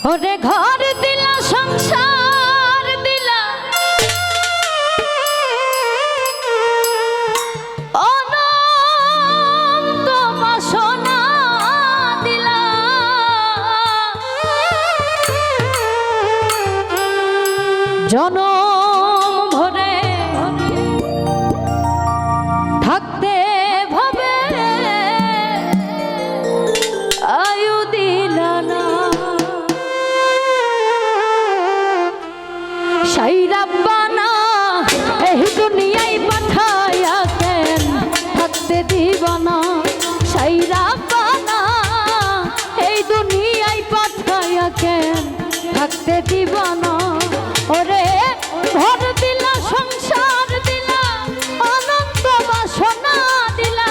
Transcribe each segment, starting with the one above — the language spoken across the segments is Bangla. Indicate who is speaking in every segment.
Speaker 1: ওরে ঘর দিলা সংসার দিলা অনন্ত বাসনা দিলা জনম ভরে থাকতে ভাবে আয়ু দিলা না শাই রাব্বানা এই দুনিয়ায় পাঠায়া কেন থাকতে দিবানা শাই রাব্বানা এই দুনিয়ায় পাঠায়া কেন থাকতে দিবানা ওরে ঘর দিলা সংসার দিলা অনন্ত বাসনা দিলা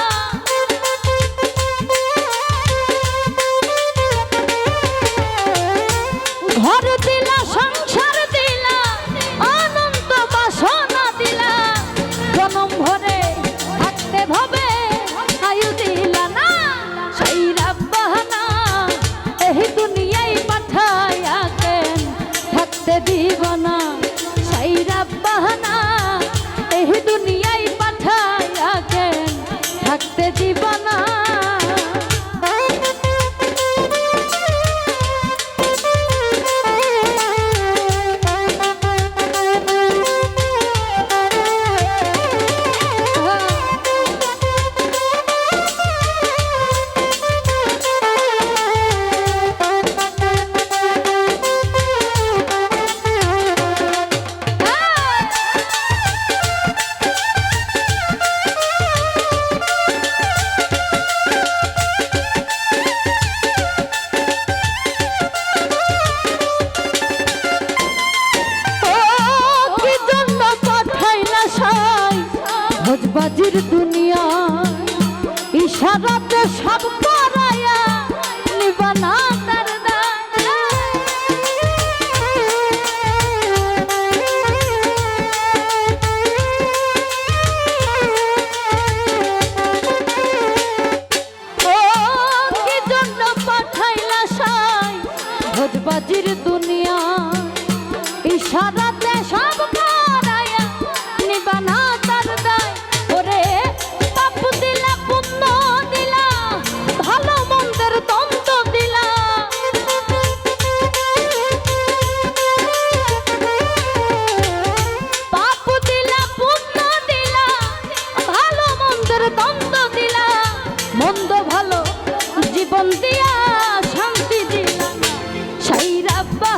Speaker 1: ঘর দিলা সংসার দিলা অনন্ত বাসনা দিলা জনম ভরে থাকতে ভাবে আয়ু দিলা না সেই রাব্বানা এই দুনিয়ায় পাঠায়া কেন থাকতে দিব না সেই রাব্বানা এই দুনিয়ায় পাঠায়া কেন থাকতে দিব না ভোজবাজির দুনিয়া ইশারাতে সব করায়া নিবানা তার ও কি জন্য পাঠাইলা সাই ভোজবাজির দুনিয়া ইশারাতে সব করায়া নিবানা তার দায় ওরে পাপ দিলা পুণ্য দিলা ভালো মন্দের দ্বন্দ্ব দিলা পাপ দিলা পুণ্য দিলা ভালো মন্দের দ্বন্দ্ব দিলা মন্দ ভালো জীবন দিয়া শান্তি দিলা সেই রাব্বা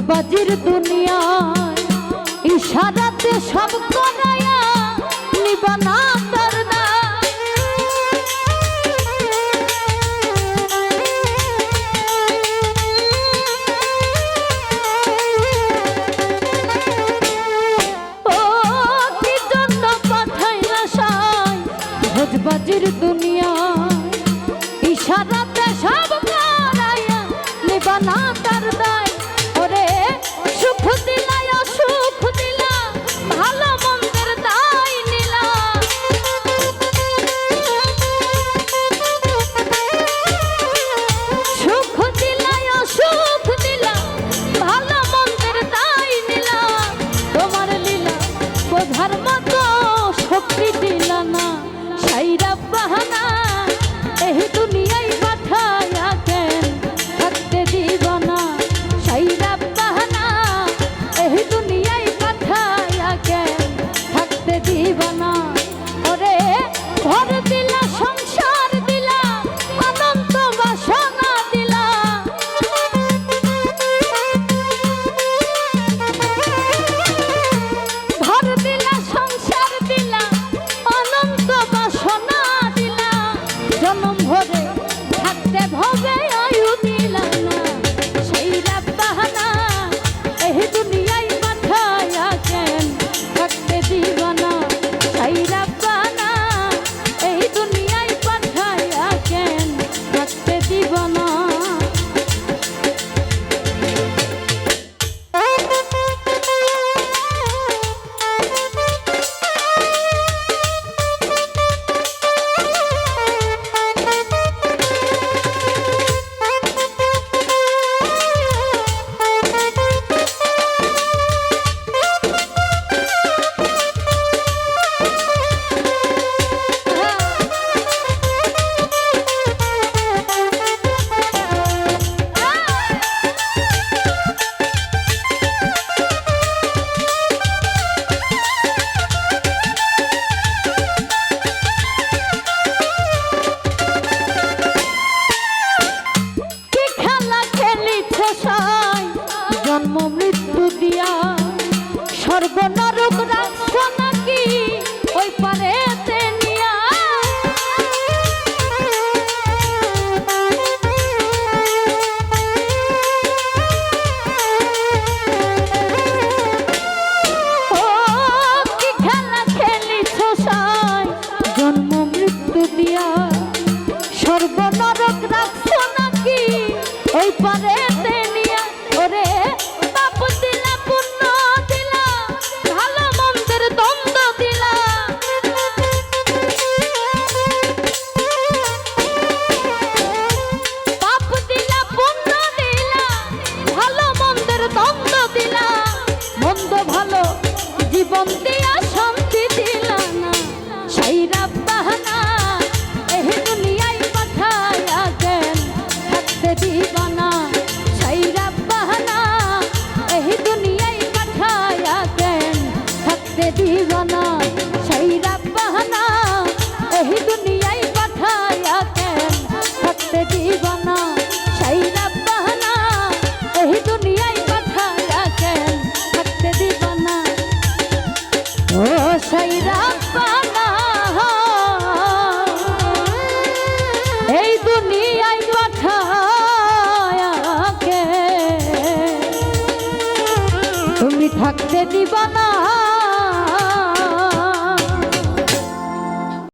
Speaker 1: বাজির দুনিয়ায় ইশারাতে সব করায়া নিবানা তার দায়। ও কি জন্য পাঠাইলা সাই ভোজবাজির দুনিয়ায় ইশারাতে সব করায়া নিবানা তার দায়। ওরে সুখ দিলা সুখ দিলা ভালো মন্দের দায় নিলা। সুখ দিলা সুখ দিলা ভালো মন্দের দায় নিলা। তোমার লীলা বোঝার মতো শক্তি দিলা না। সাইরা বাহানা এই দুনিয়ায় পাঠায়া কেন থাকতে দিব না। সাইরা বাহানা এই দুনিয়ায় পাঠায়া কেন থাকতে দিব না। ওরে ঘর দিলা সংসার দিলা অনন্ত বাসনা দিলা। ঘর দিলা সংসার দিলা অনন্ত বাসনা দিলা। জনম ভরে থাকতে ভবে আয়ু দিলা না। সাইরা বাহানা এই দুনিয়ায় পাঠায়া কেন থাকতে দিব না। সাইরা বাহানা এই দুনিয়ায় পাঠায়া কেন থাকতে দিব না। জন্ম মৃত্যু দিয়া সর্বনরক রাখছ নাকি ওই পারেতে নিয়া। ও কি খেলা খেলিছ সাই জন্ম মৃত্যু দিয়া সর্বনরক রাখছ নাকি ওই পারেতে নিয়া। ওরে পাপ দিলা পুণ্য দিলা ভালো মন্দের দ্বন্দ্ব দিলা। পাপ দিলা পুণ্য দিলা ভালো মন্দের দ্বন্দ্ব দিলা। মন্দ ভালো জীবন দিয়া শান্তি দিলা না। সাইরা বাহানা এই দুনিয়ায় পাঠায়া কেন থাকতে দিবা না। সাইরা বাহানা এই দুনিয়ায় পাঠায়া কেন থাকতে দিব না। সাইরা বাহানা এই দুনিয়ায় পাঠায়া কেন থাকতে দিব না। সাইরা বাহানা এই দুনিয়ায় পাঠায়া কেন থাকতে দিব না। ও সাইরা বাহানা এই দুনিয়ায় পাঠায়া কেন তুমি থাকতে দিবা না।